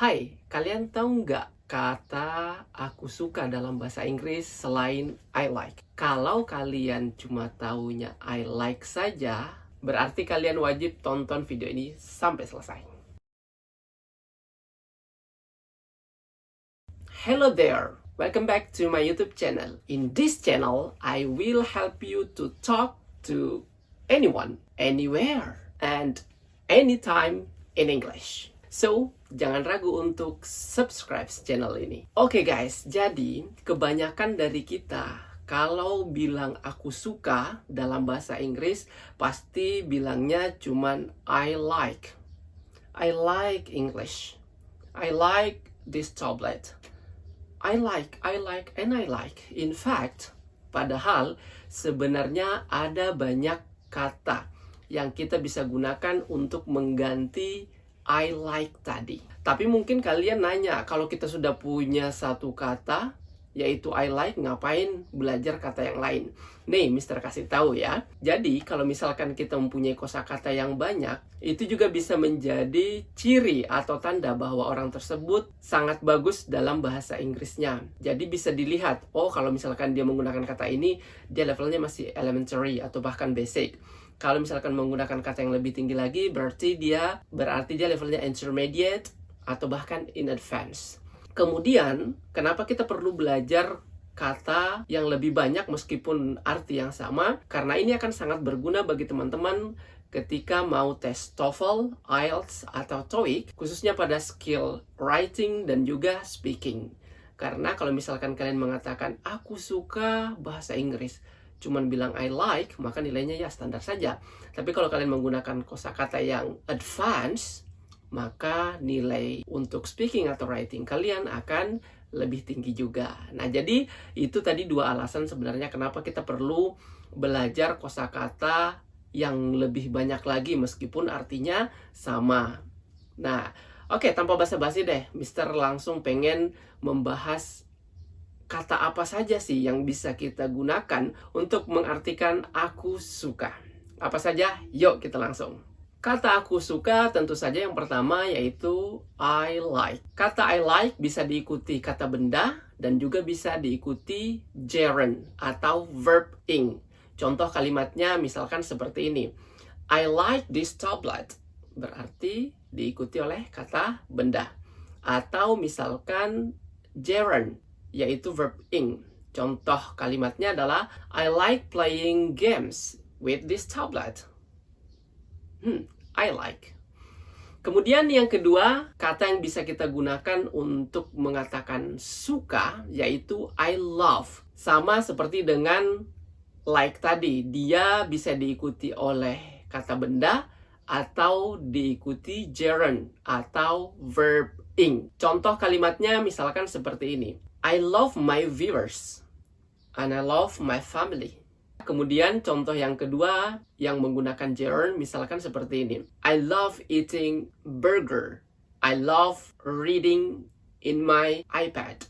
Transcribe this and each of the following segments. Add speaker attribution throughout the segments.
Speaker 1: Hai, kalian tahu nggak kata aku suka dalam bahasa Inggris selain I like? Kalau kalian cuma taunya I like saja, berarti kalian wajib tonton video ini sampai selesai. Hello there, welcome back to my YouTube channel. In this channel, I will help you to talk to anyone, anywhere, and anytime in English. So, jangan ragu untuk subscribe channel ini. Oke guys, jadi kebanyakan dari kita kalau bilang aku suka dalam bahasa Inggris pasti bilangnya cuman I like. I like English. I like this tablet. I like, and I like. In fact, padahal sebenarnya ada banyak kata yang kita bisa gunakan untuk mengganti I like tadi. Tapi mungkin kalian nanya, kalau kita sudah punya satu kata, yaitu I like, ngapain belajar kata yang lain? Nih, Mister kasih tahu ya. Jadi, kalau misalkan kita mempunyai kosakata yang banyak, itu juga bisa menjadi ciri atau tanda bahwa orang tersebut sangat bagus dalam bahasa Inggrisnya. Jadi bisa dilihat, oh kalau misalkan dia menggunakan kata ini, dia levelnya masih elementary atau bahkan basic. Kalau misalkan menggunakan kata yang lebih tinggi lagi, berarti dia levelnya intermediate atau bahkan in advance. Kemudian, kenapa kita perlu belajar kata yang lebih banyak meskipun arti yang sama? Karena ini akan sangat berguna bagi teman-teman ketika mau tes TOEFL, IELTS, atau TOEIC, khususnya pada skill writing dan juga speaking. Karena kalau misalkan kalian mengatakan, aku suka bahasa Inggris, cuman bilang I like, maka nilainya ya standar saja. Tapi kalau kalian menggunakan kosakata yang advance, maka nilai untuk speaking atau writing kalian akan lebih tinggi juga. Nah, jadi itu tadi dua alasan sebenarnya kenapa kita perlu belajar kosakata yang lebih banyak lagi meskipun artinya sama. Nah, oke, tanpa basa-basi deh, Mister langsung pengen membahas kata apa saja sih yang bisa kita gunakan untuk mengartikan aku suka. Apa saja? Yuk kita langsung. Kata aku suka tentu saja yang pertama yaitu I like. Kata I like bisa diikuti kata benda dan juga bisa diikuti gerund atau verb ing. Contoh kalimatnya misalkan seperti ini. I like this tablet. Berarti diikuti oleh kata benda. Atau misalkan gerund, yaitu verb ing. Contoh kalimatnya adalah I like playing games with this tablet. I like. Kemudian yang kedua, kata yang bisa kita gunakan untuk mengatakan suka, yaitu I love. Sama seperti dengan like tadi, dia bisa diikuti oleh kata benda atau diikuti gerund atau verb ing. Contoh kalimatnya misalkan seperti ini. I love my viewers and I love my family. Kemudian contoh yang kedua yang menggunakan gerund misalkan seperti ini. I love eating burger. I love reading in my iPad.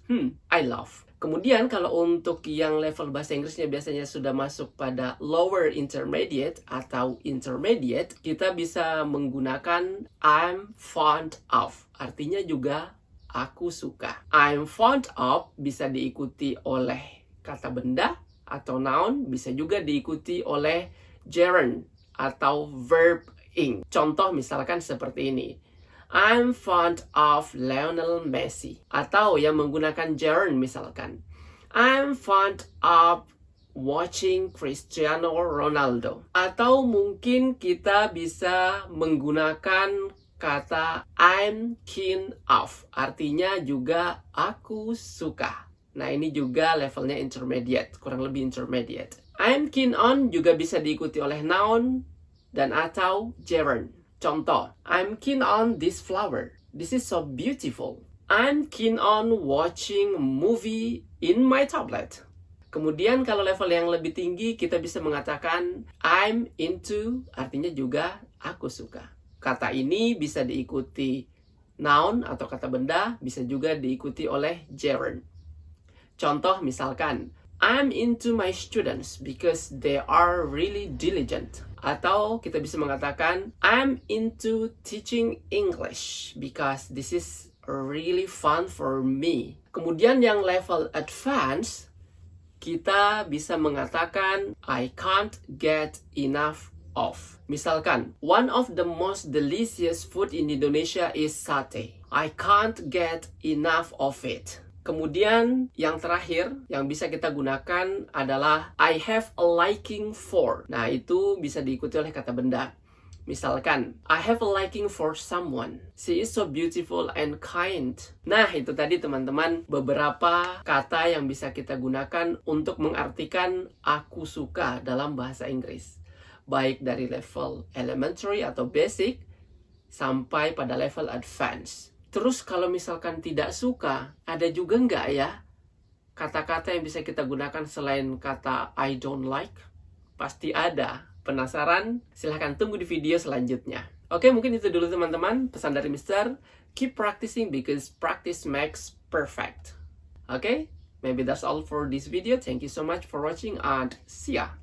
Speaker 1: I love. Kemudian kalau untuk yang level bahasa Inggrisnya biasanya sudah masuk pada lower intermediate atau intermediate, kita bisa menggunakan I'm fond of. Artinya juga aku suka. I'm fond of bisa diikuti oleh kata benda atau noun, bisa juga diikuti oleh gerund atau verb ing. Contoh misalkan seperti ini. I'm fond of Lionel Messi. Atau yang menggunakan gerund misalkan. I'm fond of watching Cristiano Ronaldo. Atau mungkin kita bisa menggunakan kata I'm keen of. Artinya juga aku suka. Nah, ini juga levelnya intermediate, kurang lebih intermediate. I'm keen on juga bisa diikuti oleh noun dan atau gerund. Contoh, I'm keen on this flower. This is so beautiful. I'm keen on watching movie in my tablet. Kemudian kalau level yang lebih tinggi, kita bisa mengatakan I'm into, artinya juga aku suka. Kata ini bisa diikuti noun atau kata benda, bisa juga diikuti oleh gerund. Contoh misalkan, I'm into my students because they are really diligent. Atau kita bisa mengatakan, I'm into teaching English because this is really fun for me. Kemudian yang level advance, kita bisa mengatakan I can't get enough of. Misalkan, one of the most delicious food in Indonesia is sate. I can't get enough of it. Kemudian yang terakhir yang bisa kita gunakan adalah I have a liking for. Nah, itu bisa diikuti oleh kata benda. Misalkan, I have a liking for someone. She is so beautiful and kind. Nah, itu tadi teman-teman beberapa kata yang bisa kita gunakan untuk mengartikan aku suka dalam bahasa Inggris. Baik dari level elementary atau basic sampai pada level advance. Terus kalau misalkan tidak suka, ada juga nggak ya kata-kata yang bisa kita gunakan selain kata I don't like? Pasti ada. Penasaran? Silahkan tunggu di video selanjutnya. Oke, mungkin itu dulu teman-teman. Pesan dari Mister, keep practicing because practice makes perfect. Oke, maybe that's all for this video. Thank you so much for watching and see ya.